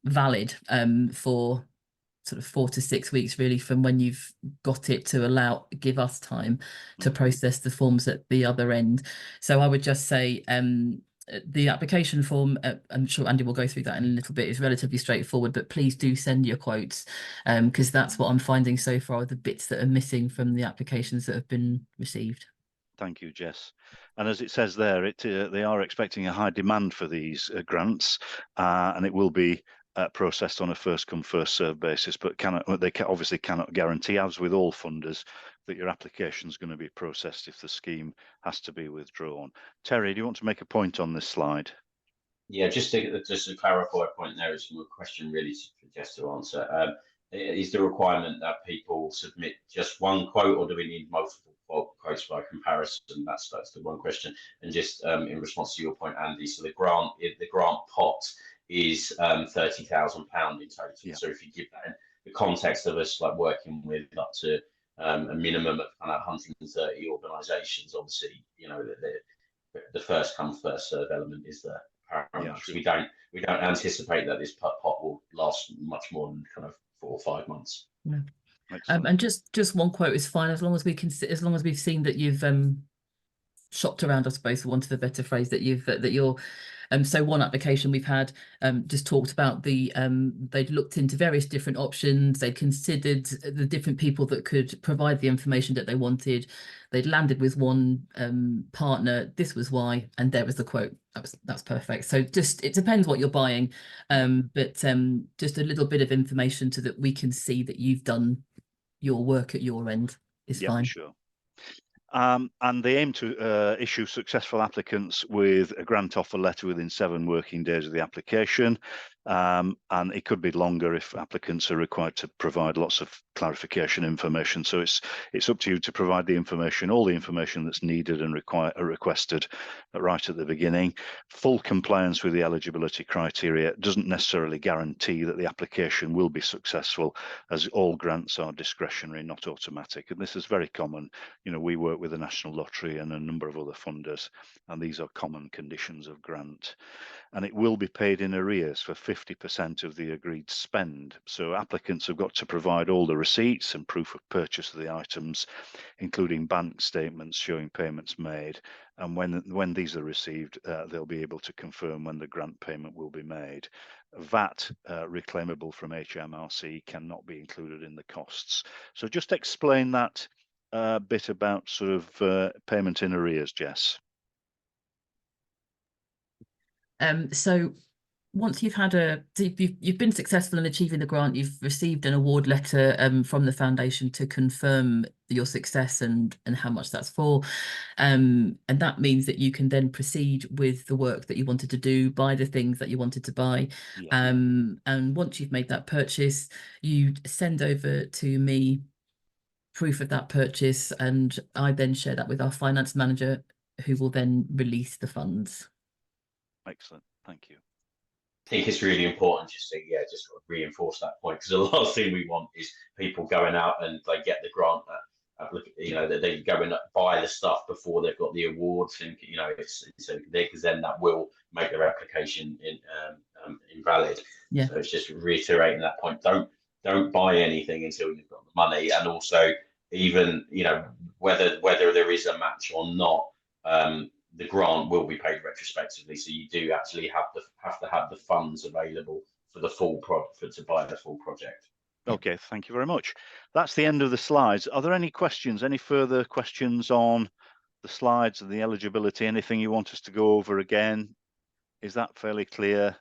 valid for sort of 4 to 6 weeks really from when you've got it, to give us time to process the forms at the other end. So I would just say the application form, I'm sure Andy will go through that in a little bit, is relatively straightforward, but please do send your quotes, because that's what I'm finding so far, the bits that are missing from the applications that have been received. Thank you, Jess. And as it says there, they are expecting a high demand for these grants, and it will be processed on a first come first served basis, but obviously cannot guarantee, as with all funders, that your application is going to be processed if the scheme has to be withdrawn. Terry, do you want to make a point on this slide? Yeah, just to clarify a point there, it's a question really for Jess to answer. Is the requirement that people submit just one quote, or do we need multiple quotes by comparison? That's the one question. And just in response to your point, Andy, so the grant pot is £30,000 in total. Yeah. So if you give that in the context of us like working with up to a minimum of kind of 130 organisations, obviously, you know, the first come first serve element is there. Yeah, sure. We don't anticipate that this pot will last much more than kind of 4 or 5 months. Yeah. And just one quote is fine, as long as we've seen that you've shopped around, I suppose, for want of a better phrase, that you're so one application we've had just talked about they'd looked into various different options, they'd considered the different people that could provide the information that they wanted, they'd landed with one partner, this was why, and there was the quote. That's perfect. So just, it depends what you're buying, but just a little bit of information so that we can see that you've done your work at your end is fine. Sure. And they aim to issue successful applicants with a grant offer letter within 7 working days of the application. And it could be longer if applicants are required to provide lots of clarification information. So it's up to you to provide the information, all the information that's needed and requested right at the beginning. Full compliance with the eligibility criteria doesn't necessarily guarantee that the application will be successful, as all grants are discretionary, not automatic. And this is very common. You know, we work with the National Lottery and a number of other funders, and these are common conditions of grant. And it will be paid in arrears for 50% of the agreed spend. So applicants have got to provide all the receipts and proof of purchase of the items, including bank statements showing payments made. And when these are received, they'll be able to confirm when the grant payment will be made. VAT reclaimable from HMRC cannot be included in the costs. So just explain that bit about sort of payment in arrears, Jess. So once you've had you've been successful in achieving the grant, you've received an award letter from the foundation to confirm your success and how much that's for, and that means that you can then proceed with the work that you wanted to do, buy the things that you wanted to buy. Yeah. And once you've made that purchase, you send over to me proof of that purchase, and I then share that with our finance manager, who will then release the funds. Excellent, thank you. I think it's really important just to reinforce that point, because the last thing we want is people going out and they get the grant, you know, that they go and buy the stuff before they've got the award, think, you know, because then that will make their application invalid. Yeah. So it's just reiterating that point. Don't buy anything until you've got the money, and also even, you know, whether there is a match or not. the grant will be paid retrospectively. So you do actually have to have the funds available for the full to buy the full project. Okay, thank you very much. That's the end of the slides. Are there any questions, any further questions on the slides and the eligibility? Anything you want us to go over again? Is that fairly clear?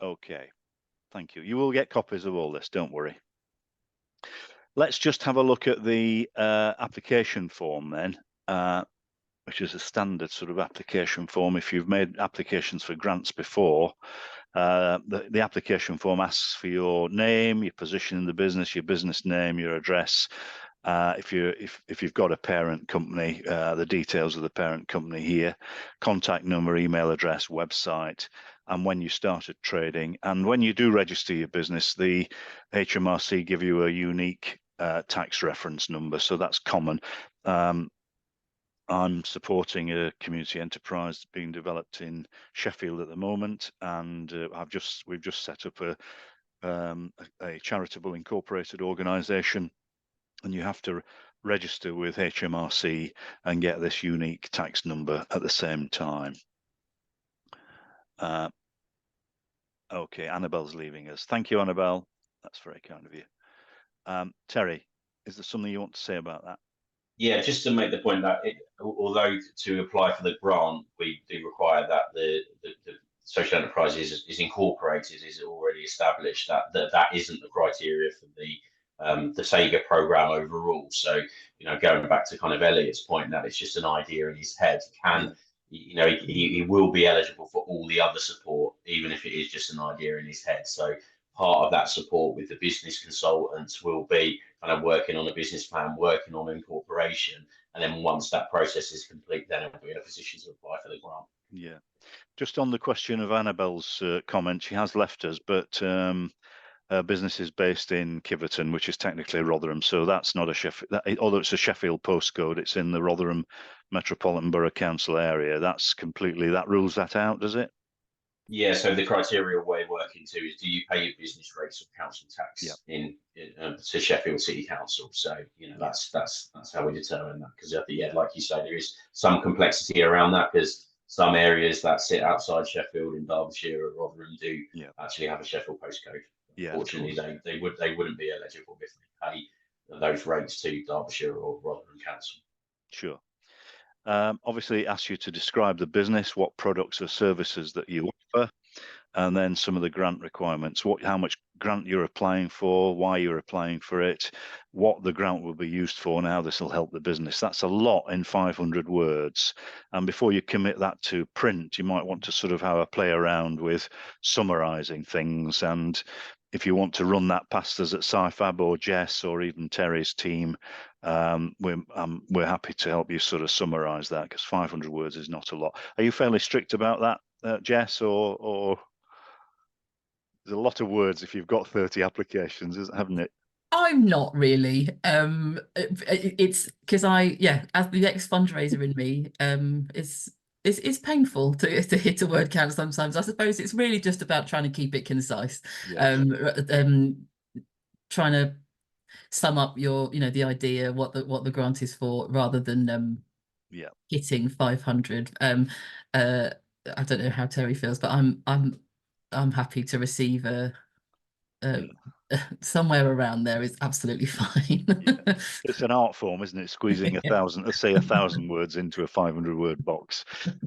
Okay, thank you. You will get copies of all this, don't worry. Let's just have a look at the application form then, which is a standard sort of application form. If you've made applications for grants before, the application form asks for your name, your position in the business, your business name, your address. If you've got a parent company, the details of the parent company here, contact number, email address, website, and when you started trading. And when you do register your business, the HMRC give you a unique tax reference number, so that's common. I'm supporting a community enterprise being developed in Sheffield at the moment, and we've just set up a charitable incorporated organisation, and you have to register with HMRC and get this unique tax number at the same time. Okay, Annabelle's leaving us. Thank you, Annabelle. That's very kind of you. Terry, is there something you want to say about that? Yeah, just to make the point that although to apply for the grant, we do require that the social enterprise is incorporated, is already established, that isn't the criteria for the SAGA program overall. So, you know, going back to kind of Elliot's point, that it's just an idea in his head. You know, he will be eligible for all the other support, even if it is just an idea in his head. So part of that support with the business consultants will be kind of working on a business plan, working on incorporation, and then once that process is complete, then it'll be in a position to apply for the grant. Yeah, just on the question of Annabelle's comment, she has left us, but her business is based in Kiverton, which is technically Rotherham, so that's not a Sheffield. Although it's a Sheffield postcode, it's in the Rotherham Metropolitan Borough Council area. That rules that out, does it? Yeah, so the criteria we're working to is, do you pay your business rates of council tax to Sheffield City Council? So, you know, that's how we determine that, because yeah, like you say, there is some complexity around that, because some areas that sit outside Sheffield in Derbyshire or Rotherham do actually have a Sheffield postcode. Yeah, unfortunately, they wouldn't be eligible if they pay those rates to Derbyshire or Rotherham Council. Sure. Obviously, it asks you to describe the business, what products or services that you offer, and then some of the grant requirements, how much grant you're applying for, why you're applying for it, what the grant will be used for, and how this will help the business. That's a lot in 500 words. And before you commit that to print, you might want to sort of have a play around with summarising things. And if you want to run that past us at SYFAB or Jess or even Terry's team, we're happy to help you sort of summarise that, because 500 words is not a lot. Are you fairly strict about that, Jess, or there's a lot of words if you've got 30 applications, haven't it? I'm not really. It's because as the ex-fundraiser in me, it's painful to hit a word count sometimes. I suppose it's really just about trying to keep it concise. Yes. Trying to sum up the idea, what the grant is for, rather than hitting 500. I don't know how Terry feels, but I'm happy to receive somewhere around there is absolutely fine. It's an art form, isn't it? Squeezing 1,000 words into a 500 word box.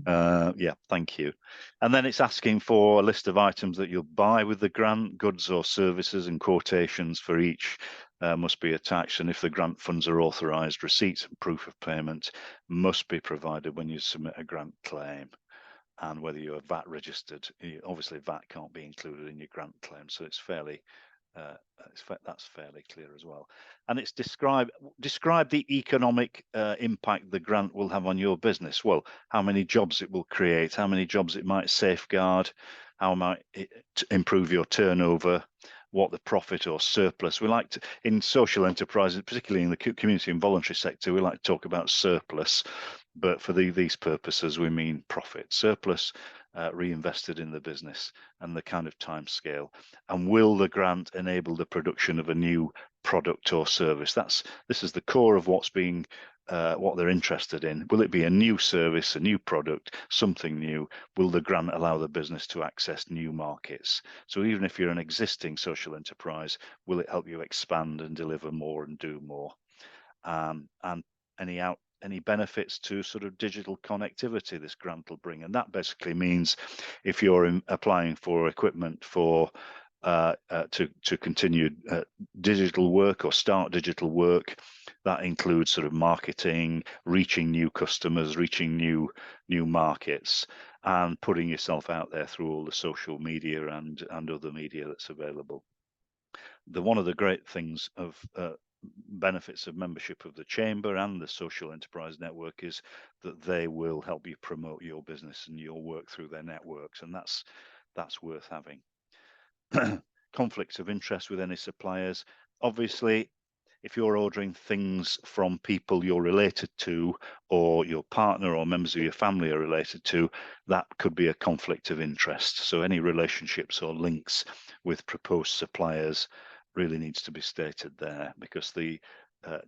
Yeah, thank you. And then it's asking for a list of items that you'll buy with the grant, goods or services, and quotations for each must be attached. And if the grant funds are authorised, receipts and proof of payment must be provided when you submit a grant claim. And whether you're VAT registered, obviously VAT can't be included in your grant claim, so it's fairly that's fairly clear as well. And it's describe the economic impact the grant will have on your business. Well, how many jobs it will create, how many jobs it might safeguard, how might it improve your turnover, what the profit or surplus. We like to, in social enterprises, particularly in the community and voluntary sector, we like to talk about surplus, but for these purposes we mean profit. Surplus reinvested in the business, and the kind of time scale. And will the grant enable the production of a new product or service? This is the core of what's being what they're interested in. Will it be a new service, a new product, something new? Will the grant allow the business to access new markets? So even if you're an existing social enterprise, will it help you expand and deliver more and do more? And any benefits to sort of digital connectivity this grant will bring. And that basically means if you're applying for equipment for to continue digital work or start digital work, that includes sort of marketing, reaching new customers, reaching new markets, and putting yourself out there through all the social media and other media that's available. One of the great things of benefits of membership of the Chamber and the Social Enterprise Network is that they will help you promote your business and your work through their networks, and that's worth having. Conflicts of interest with any suppliers. Obviously, if you're ordering things from people you're related to, or your partner or members of your family are related to, that could be a conflict of interest. So any relationships or links with proposed suppliers really needs to be stated there, because the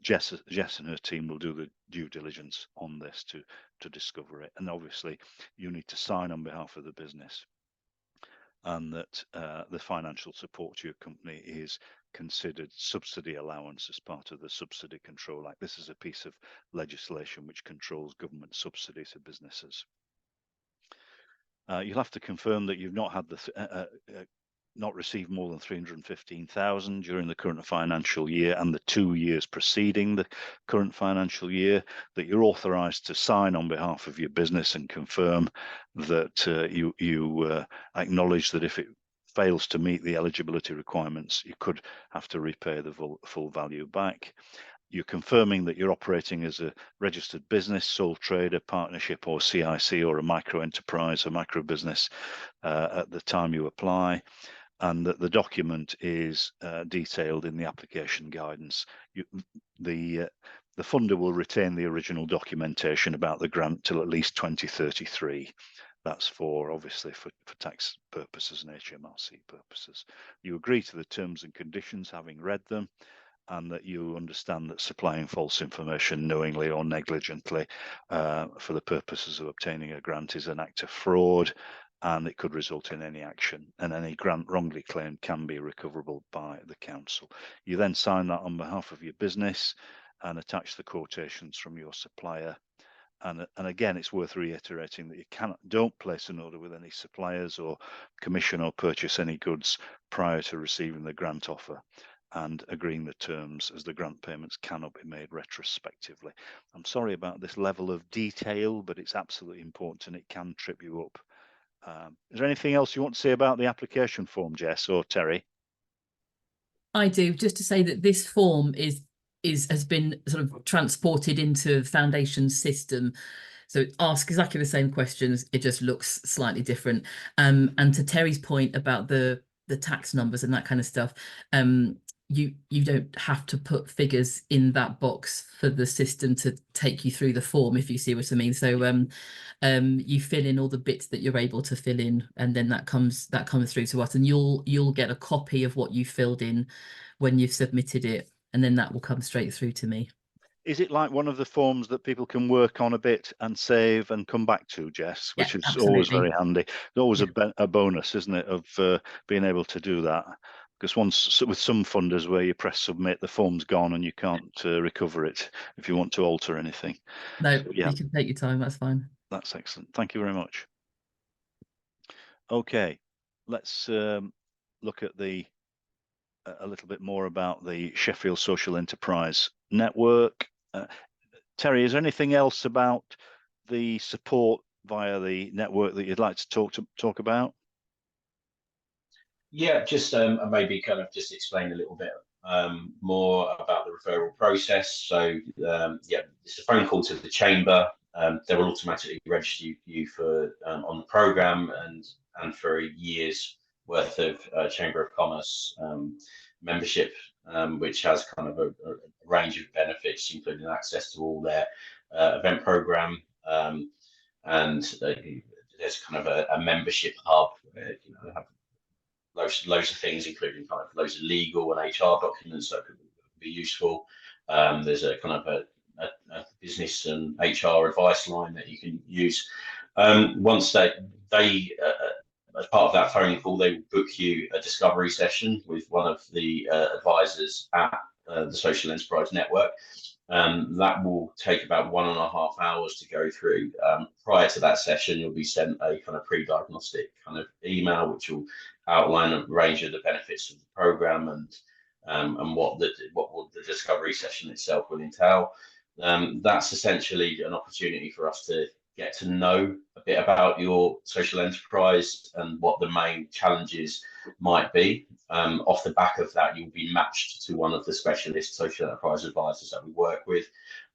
Jess and her team will do the due diligence on this to discover it. And obviously, you need to sign on behalf of the business, and that the financial support to your company is considered subsidy allowance as part of the Subsidy Control Act. This is a piece of legislation which controls government subsidy to businesses. You'll have to confirm that you've not had not received more than 315,000 during the current financial year and the 2 years preceding the current financial year, that you're authorised to sign on behalf of your business and confirm that you acknowledge that if it fails to meet the eligibility requirements, you could have to repay the full value back. You're confirming that you're operating as a registered business, sole trader, partnership or CIC, or a micro enterprise, a micro business at the time you apply, and that the document is detailed in the application guidance. The funder will retain the original documentation about the grant till at least 2033. That's obviously for tax purposes and HMRC purposes. You agree to the terms and conditions having read them, and that you understand that supplying false information knowingly or negligently for the purposes of obtaining a grant is an act of fraud, and it could result in any action, and any grant wrongly claimed can be recoverable by the council. You then sign that on behalf of your business and attach the quotations from your supplier. And again, it's worth reiterating that you don't place an order with any suppliers or commission or purchase any goods prior to receiving the grant offer and agreeing the terms, as the grant payments cannot be made retrospectively. I'm sorry about this level of detail, but it's absolutely important and it can trip you up. Is there anything else you want to say about the application form, Jess or Terry? I do, just to say that this form has been sort of transported into Foundation's system. So it asks exactly the same questions, it just looks slightly different. And to Terry's point about the tax numbers and that kind of stuff, you don't have to put figures in that box for the system to take you through the form, if you see what I mean. So you fill in all the bits that you're able to fill in, and then that comes through to us, and you'll get a copy of what you filled in when you've submitted it, and then that will come straight through to me. Is it like one of the forms that people can work on a bit and save and come back to, Jess, which is absolutely. always very handy? It's always a bonus, isn't it, of being able to do that? Because once with some funders where you press submit, the form's gone and you can't recover it if you want to alter anything. No, so, yeah, you can take your time, that's fine. That's excellent. Thank you very much. Okay, let's look at a little bit more about the Sheffield Social Enterprise Network. Terry, is there anything else about the support via the network that you'd like to talk about? Yeah, just maybe kind of just explain a little bit more about the referral process. So yeah, it's a phone call to the Chamber. They will automatically register you for on the programme and for a year's worth of Chamber of Commerce membership, which has kind of a range of benefits, including access to all their event programme, and there's kind of a membership hub where they have loads of things, including kind of loads of legal and HR documents that could be useful. There's a kind of a business and HR advice line that you can use. Once they as part of that phone call, they will book you a discovery session with one of the advisors at the Social Enterprise Network. That will take about 1.5 hours to go through. Prior to that session, you'll be sent a kind of pre-diagnostic kind of email, which will outline a range of the benefits of the program and what the discovery session itself will entail. That's essentially an opportunity for us to get to know a bit about your social enterprise and what the main challenges might be. Off the back of that, you'll be matched to one of the specialist social enterprise advisors that we work with.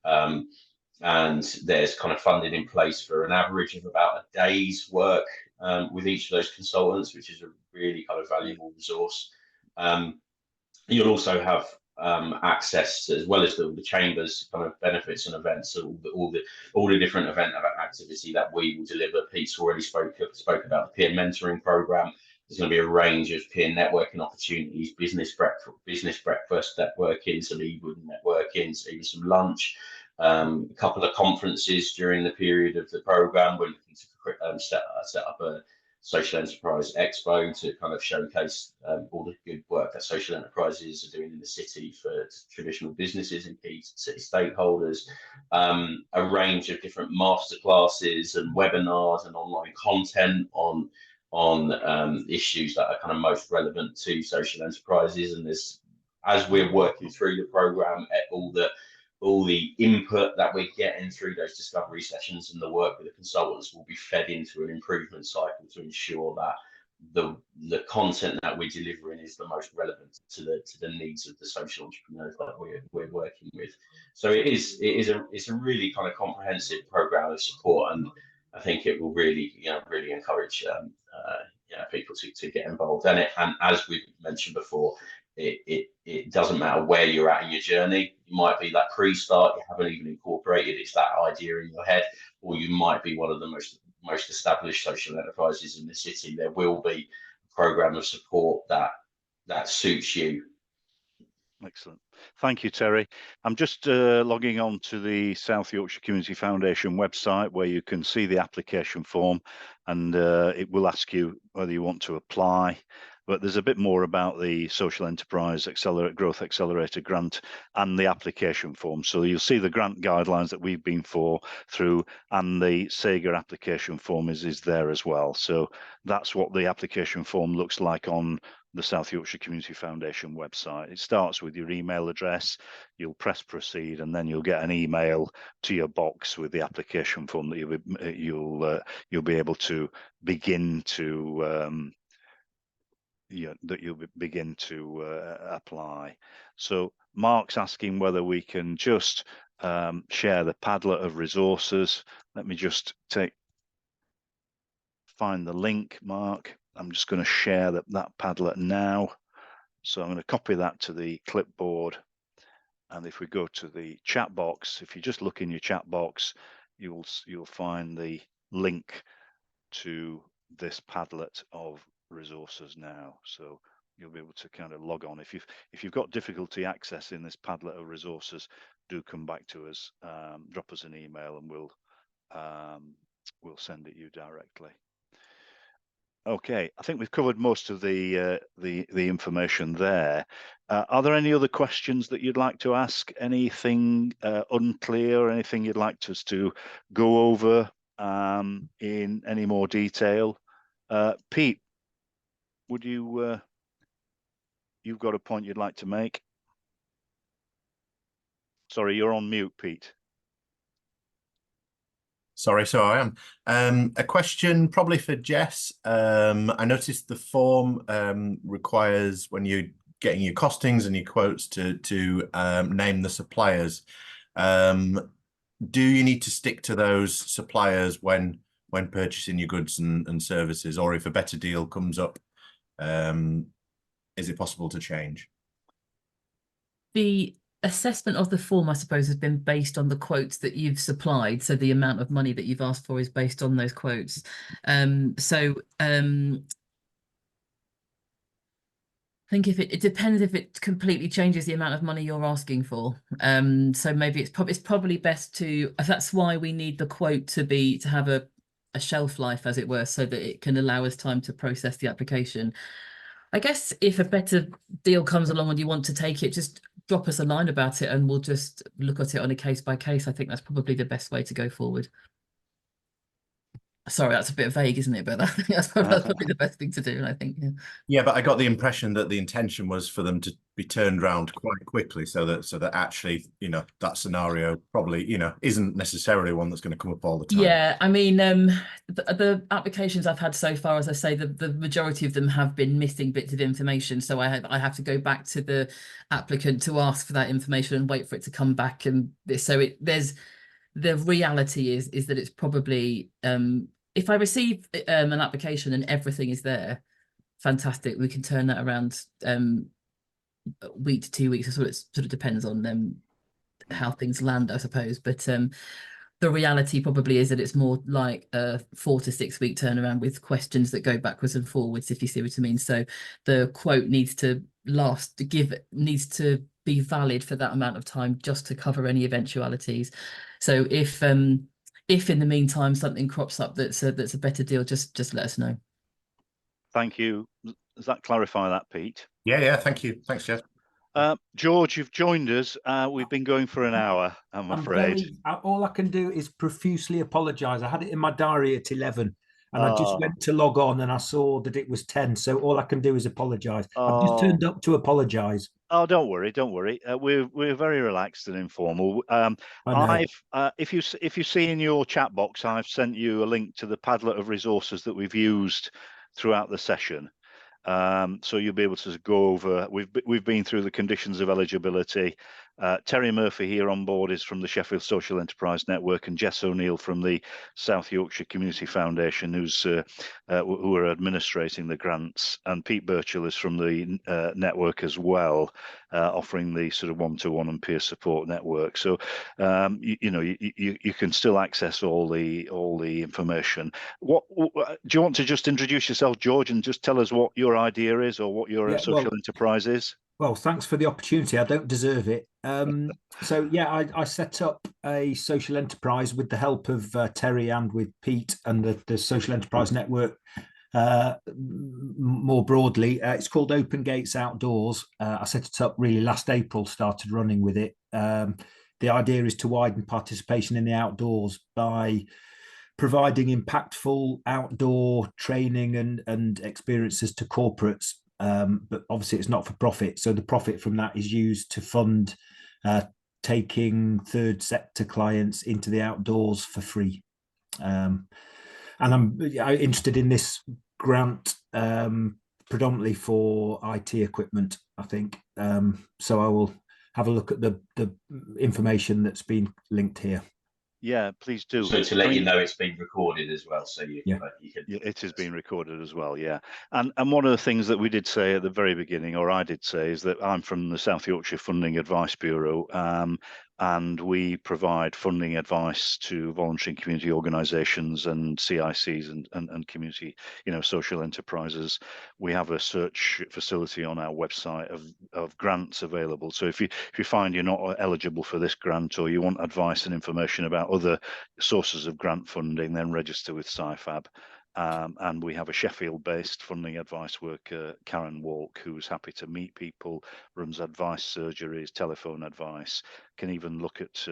And there's kind of funding in place for an average of about a day's work with each of those consultants, which is a really kind of valuable resource. You'll also have access to, as well as the Chamber's kind of benefits and events, so all the different event activity that we will deliver. Pete's already spoke about the peer mentoring program. There's going to be a range of peer networking opportunities, business breakfast networking, some evening networking, even some lunch, a couple of conferences during the period of the program. We're looking to set up a Social Enterprise Expo to kind of showcase all the good work that social enterprises are doing in the city for traditional businesses and key city stakeholders. A range of different masterclasses and webinars and online content on issues that are kind of most relevant to social enterprises. And as we're working through the program, all the input that we're getting through those discovery sessions and the work with the consultants will be fed into an improvement cycle to ensure that the content that we're delivering is the most relevant to the needs of the social entrepreneurs that we're working with. So it's a really kind of comprehensive program of support, and I think it will really encourage people to get involved in it. And as we've mentioned before, it doesn't matter where you're at in your journey. You might be that pre-start, you haven't even incorporated, it's that idea in your head, or you might be one of the most established social enterprises in the city. There will be a program of support that suits you. Excellent. Thank you, Terry. I'm just logging on to the South Yorkshire Community Foundation website, where you can see the application form, and it will ask you whether you want to apply. But there's a bit more about the Social Enterprise Growth Accelerator grant and the application form. So you'll see the grant guidelines that we've been through, and the SAGA application form is there as well. So that's what the application form looks like on the South Yorkshire Community Foundation website. It starts with your email address. You'll press proceed, and then you'll get an email to your box with the application form that you'll be able to begin to apply. So Mark's asking whether we can just share the Padlet of resources. Let me just find the link, Mark. I'm just going to share that Padlet now. So I'm going to copy that to the clipboard. And if we go to the chat box, if you just look in your chat box, you'll find the link to this Padlet of resources now. So you'll be able to kind of log on. If you've got difficulty accessing this Padlet of resources, do come back to us, drop us an email, and we'll send it you directly. Okay, I think we've covered most of the information there. Are there any other questions that you'd like to ask? Anything unclear? Anything you'd like us to go over in any more detail? Pete, would you've got a point you'd like to make? Sorry, you're on mute, Pete. Sorry, so I am. A question probably for Jess. I noticed the form requires, when you're getting your costings and your quotes, to name the suppliers. Do you need to stick to those suppliers when purchasing your goods and services, or if a better deal comes up, is it possible to change? The assessment of the form, I suppose, has been based on the quotes that you've supplied. So the amount of money that you've asked for is based on those quotes. think if it depends if it completely changes the amount of money you're asking for. So maybe it's probably best to. That's why we need the quote to have a shelf life, as it were, so that it can allow us time to process the application. I guess if a better deal comes along and you want to take it, just drop us a line about it and we'll just look at it on a case by case. I think that's probably the best way to go forward. Sorry, that's a bit vague, isn't it? But I think that's probably the best thing to do. And I think, yeah, but I got the impression that the intention was for them to be turned around quite quickly, so that actually, that scenario probably, isn't necessarily one that's going to come up all the time. Yeah, I mean, the applications I've had so far, as I say, the majority of them have been missing bits of information. So I have to go back to the applicant to ask for that information and wait for it to come back. And the reality is that it's probably if I receive an application and everything is there, fantastic. We can turn that around a week to 2 weeks. So it sort of depends on how things land, I suppose. But the reality probably is that it's more like a 4 to 6 week turnaround with questions that go backwards and forwards, if you see what I mean. So the quote needs to needs to be valid for that amount of time just to cover any eventualities. So if in the meantime something crops up that's a better deal, just let us know. Thank you. Does that clarify that, Pete? Yeah. Thank you. Thanks, Jeff. George, you've joined us. We've been going for an hour, I'm afraid. All I can do is profusely apologise. I had it in my diary at 11 and I just went to log on and I saw that it was 10. So all I can do is apologise. I've just turned up to apologise. Oh, don't worry. We're very relaxed and informal. If you see in your chat box, I've sent you a link to the Padlet of resources that we've used throughout the session. So you'll be able to go over. We've been through the conditions of eligibility. Terry Murphy here on board is from the Sheffield Social Enterprise Network, and Jess O'Neill from the South Yorkshire Community Foundation, who are administrating the grants, and Pete Birchall is from the network as well, offering the sort of one-to-one and peer support network. So you can still access all the information. Do you want to just introduce yourself, George, and just tell us what your idea is or what your social enterprise is? Well, thanks for the opportunity. I don't deserve it. I set up a social enterprise with the help of Terry and with Pete and the Social Enterprise Network more broadly. It's called Open Gates Outdoors. I set it up really last April, started running with it. The idea is to widen participation in the outdoors by providing impactful outdoor training and experiences to corporates. But obviously it's not for profit. So the profit from that is used to fund taking third sector clients into the outdoors for free. And I'm interested in this grant predominantly for IT equipment, I think. So I will have a look at the information that's been linked here. Yeah, please do. So to let you know, it's been recorded as well. So you can. It has been recorded as well. Yeah, and one of the things that we did say at the very beginning, or I did say, is that I'm from the South Yorkshire Funding Advice Bureau, and we provide funding advice to voluntary community organisations and CICs and community, social enterprises. We have a search facility on our website of grants available. So if you find you're not eligible for this grant, or you want advice and information about other sources of grant funding, then register with SYFAB. And we have a Sheffield-based funding advice worker, Karen Walk, who's happy to meet people, runs advice surgeries, telephone advice, can even look at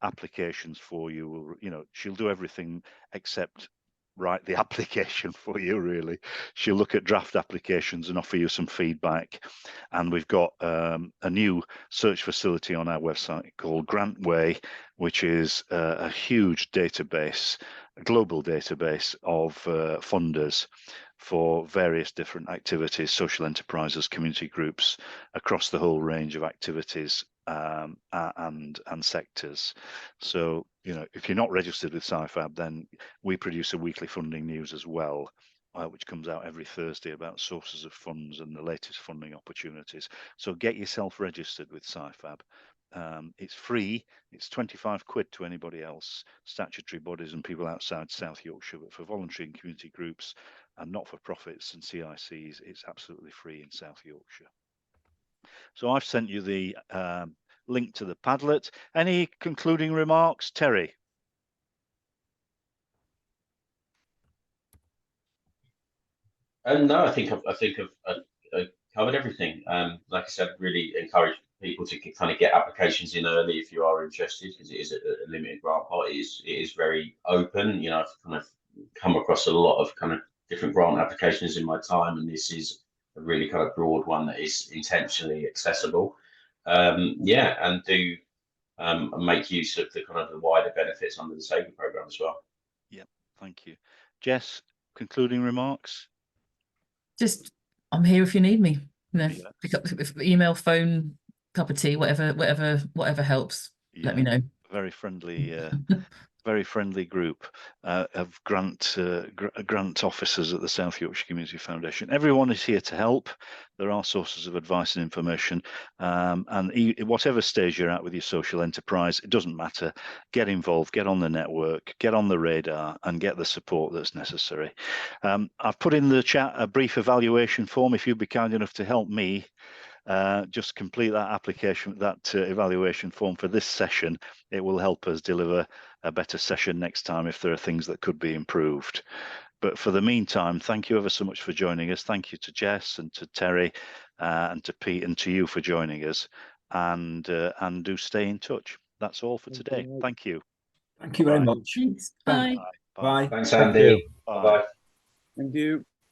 applications for you. She'll do everything except write the application for you, really. She'll look at draft applications and offer you some feedback. And we've got a new search facility on our website called Grantway, which is a huge database, a global database of funders for various different activities, social enterprises, community groups across the whole range of activities and sectors. So, if you're not registered with SYFAB, then we produce a weekly funding news as well, which comes out every Thursday about sources of funds and the latest funding opportunities. So get yourself registered with SYFAB. It's free. It's 25 quid to anybody else, statutory bodies and people outside South Yorkshire, but for voluntary and community groups and not-for-profits and CICs, it's absolutely free in South Yorkshire. So I've sent you the link to the Padlet. Any concluding remarks, Terry? No, I think I've covered everything. Like I said, really encourage people to kind of get applications in early if you are interested, because it is a limited grant pot. It is very open. You know, I've kind of come across a lot of kind of different grant applications in my time, and this is a really kind of broad one that is intentionally accessible. Yeah, and do make use of the kind of the wider benefits under the SYFAB program as well. Yeah, thank you. Jess, concluding remarks? Just, I'm here if you need me. You know, Yeah. pick up email, phone, cup of tea, whatever helps. Yeah. Let me know. Very friendly, very friendly group of grant officers at the South Yorkshire Community Foundation. Everyone is here to help. There are sources of advice and information, and whatever stage you're at with your social enterprise, it doesn't matter. Get involved, get on the network, get on the radar, and get the support that's necessary. I've put in the chat a brief evaluation form. If you'd be kind enough to help me just complete that application, that evaluation form for this session, it will help us deliver a better session next time if there are things that could be improved. But for the meantime, thank you ever so much for joining us. Thank you to Jess and to Terry and to Pete and to you for joining us, and do stay in touch. That's all for today. Thank you. Thank you very much. Thanks. Bye. Bye. Thanks, Andy. Bye. Bye. Thank you.